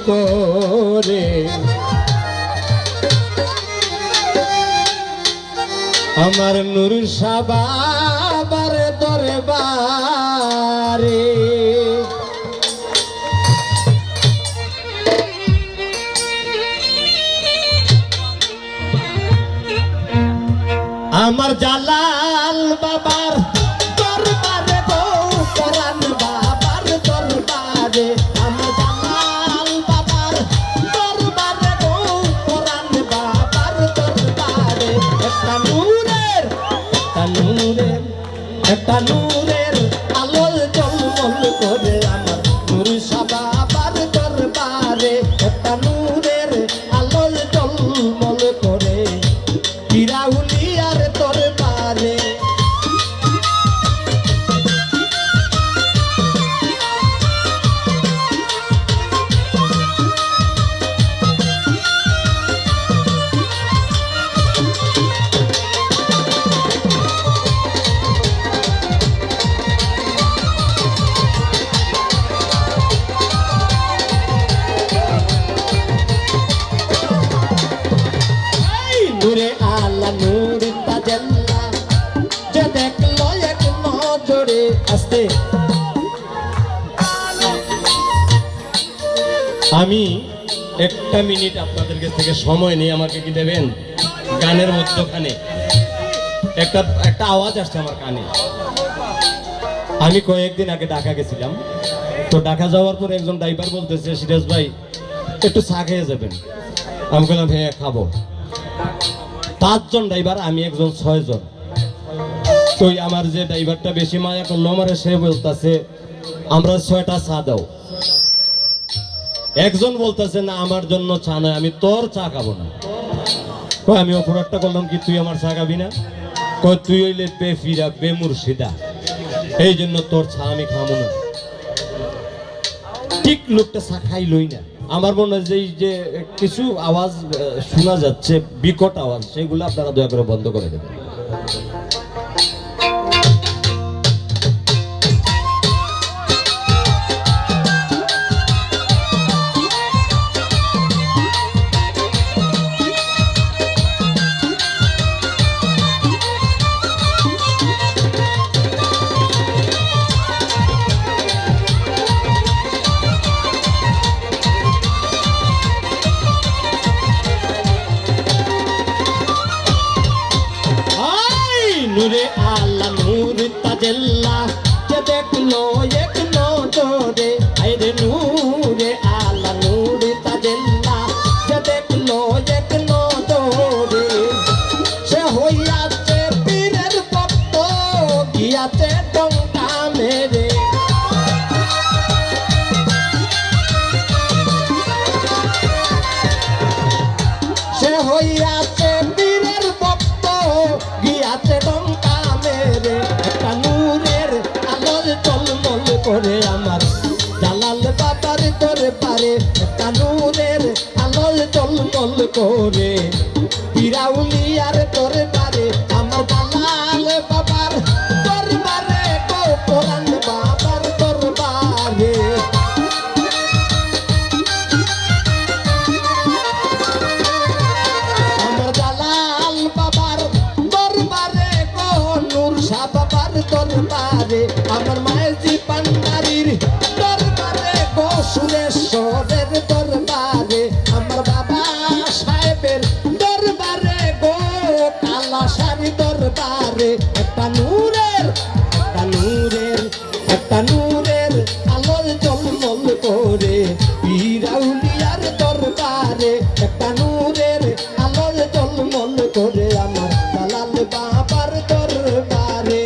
করে আমার নূর শাহ বাবার দরবারে আমার জালাল বাবার দরবারে গো কোরআন বাবার দরবারে আমার জালাল বাবার দরবারে গো কোরআন বাবার দরবারে একটা নূরের আলোল জলমল করে আমার নূর শাহ বাবার দরবারে একটা নূরের আলোল জলমল করে পিরাউলিয়ার দরবারে নূরে আলা নূর তাজাল্লা যে দেখলো এক নজরে আসতে আমি একটা মিনিট আপনাদের কাছ থেকে সময় নিয়ে আমাকে কি দেবেন গানের মধ্যখানে একটা আওয়াজ আসছে আমার কানে আমি কয়েকদিন আগে ঢাকা গেছিলাম তো ঢাকা যাওয়ার পর একজন ড্রাইভার বলতেছে সিরাজ ভাই একটু চা খেয়ে যাবেন আমি বললাম হ্যাঁ খাবো 5 জন ড্রাইভার আমি একজন 6 জন তো আমার যে ড্রাইভারটা বেশি মায়া করলো আমার সে বলতেছে আমরা 6টা চা দাও একজন বলতেছে না আমার জন্য চা নয় আমি তোর চা খাবো না আমি অপরাধটা করলাম কি তুই আমার চা খাবি না তুই হইলে বেফিরা বেমুর্শিদা এই জন্য তোর চা আমি খাবো না ঠিক লোকটা চা খাইলই না আমার মনে হয় যে কিছু আওয়াজ শোনা যাচ্ছে বিকট আওয়াজ সেগুলো আপনারা দয়া করে বন্ধ করে দেবেন নূরে আলা নূর তাজাল্লা যে দেখলো এক নজরে আরে নূরে আলা নূর তাজাল্লা যে দেখলো এক নজরে সে হইয়াছে পীরের ভক্ত গিয়াছে ডঙ্কা মেরে সে হইয়াছে পীরের ভক্ত গিয়াছে ডঙ্কা মেরে একটা নূরের আলোল টলমল করে আমার জালাল বাবার দরবারে একটা নূরের আলোল টলমল করে পিরাউলিয়ার দরবারে আমার জালাল বাবার দরবারে গো কোরআন বাবার দরবারে আমার জালাল বাবার দরবারে গো নূর শাহ বাবার দরবারে আমার মায়েজি পান্ডারির দরবারে গো সুরেশ্বরের দরবারে আমার বাবা সাহেবের দরবারে গো কালাসারি দরবারে একটা নূরের আলোর জলমল করে পিরাউলিয়ার দরবারে একটা নূরের আলোর জলমল করে আমার জালাল বাবার দরবারে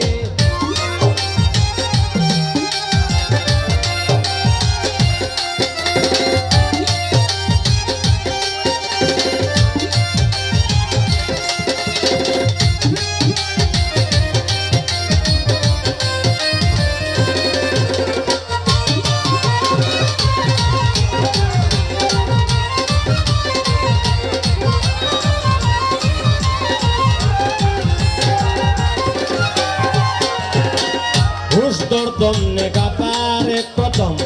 দর্দম নেগা পারে কদম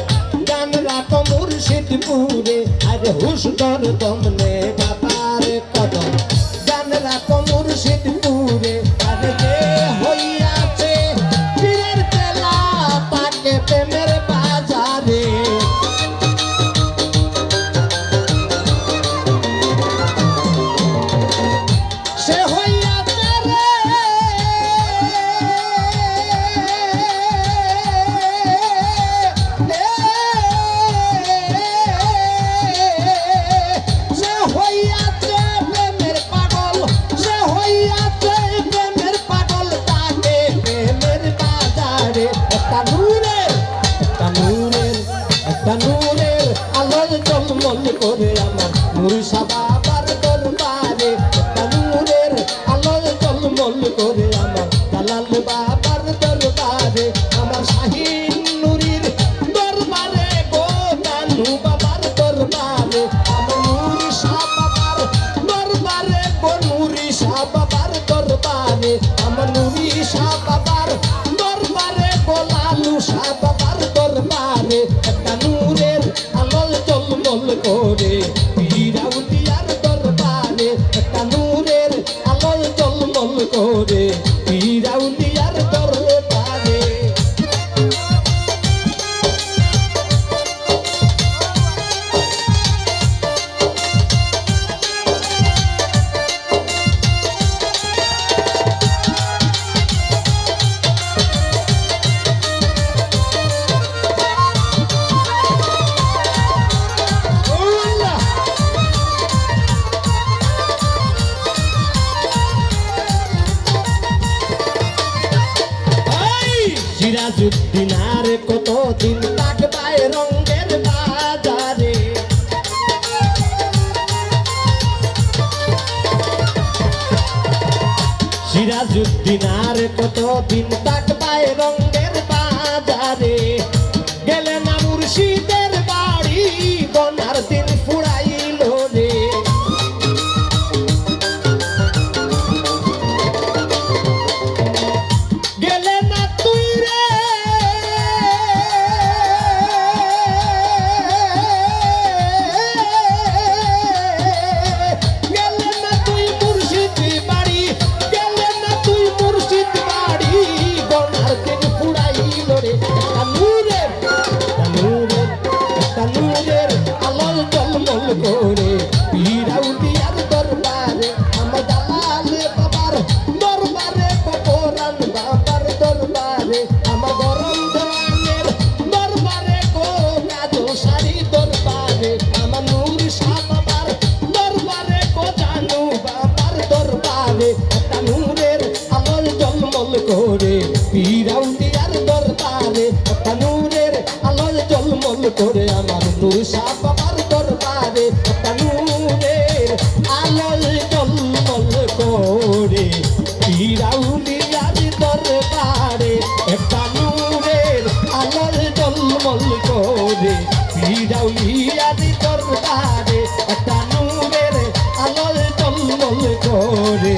গান রাখো মুর্শিদ পুরে আর হুশ ধর দমনে বাবার কদম গান রাখো মুর্শিদ পুরে আর যে হইয়াছে পীরের তেলা তাকে প্রেমের বাজারে সে হইয়াছে রে সে হইয়াছে প্রেমের পাগল সে হইয়াছে প্রেমের পাগল তাকে প্রেমের বাজারে একটা নূরের আলোর জলমল করে আমার মুর্শিদ বাবার দরবারে একটা নূরের আলোর জলমল করে আমার দালাল বাবার দরবারে আমার শাহিন নুরির দরবারে গো নানু বাবার দরবারে আমার নুরি শাহ বাবার দরবারে গো নুরি শাহ বাবার দরবারে আমার নুরি শাহ বাবার দরবারে গো লালু শাহ বাবার দরবারে একটা নূরের আলোর জলমল করে পীরাউলিয়ার দরবারে একটা নূরের আলোর জলমল করে পীরাউলিয়ার দরবারে সিরাজউদ্দিন আর কতদিন থাকবায় রঙ্গের বাজারে সিরাজউদ্দিন আর কতদিন থাকবায় রঙ্গের বাজারে গেলে না মুর্শিদের বাড়ি গনার দিন ফুরাইল রে গেলে না তুই রে গেলে না তুই মুর্শিদ বাড়ি গেলে না তুই মুর্শিদ বাড়ি গনার দিন ফুরাইল রে একটা নূরের আলোর জলমল করে পীরাউলিয়ার দরবারে আমার দালাল বাবার দরবারে কবরান বাবার দরবারে আমার গরম দেওয়ানের দরবারে গো কাজো শাড়ি দরবারে আমার নূর শাহ বাবার দরবারে গো জানু বাবার দরবারে একটা নূরের আলোর জলমল করে পীরাউলিয়ার দরবারে একটা নূরের আলোর জলমল করে আমার নূর শাহ বাবার দরবারে একটা নূরের আলোর জলমল করে পীরাউলিয়ার দরবারে একটা নূরের আলোর জলমল করে পীরাউলিয়ার দরবারে একটা নূরের আলোর জলমল করে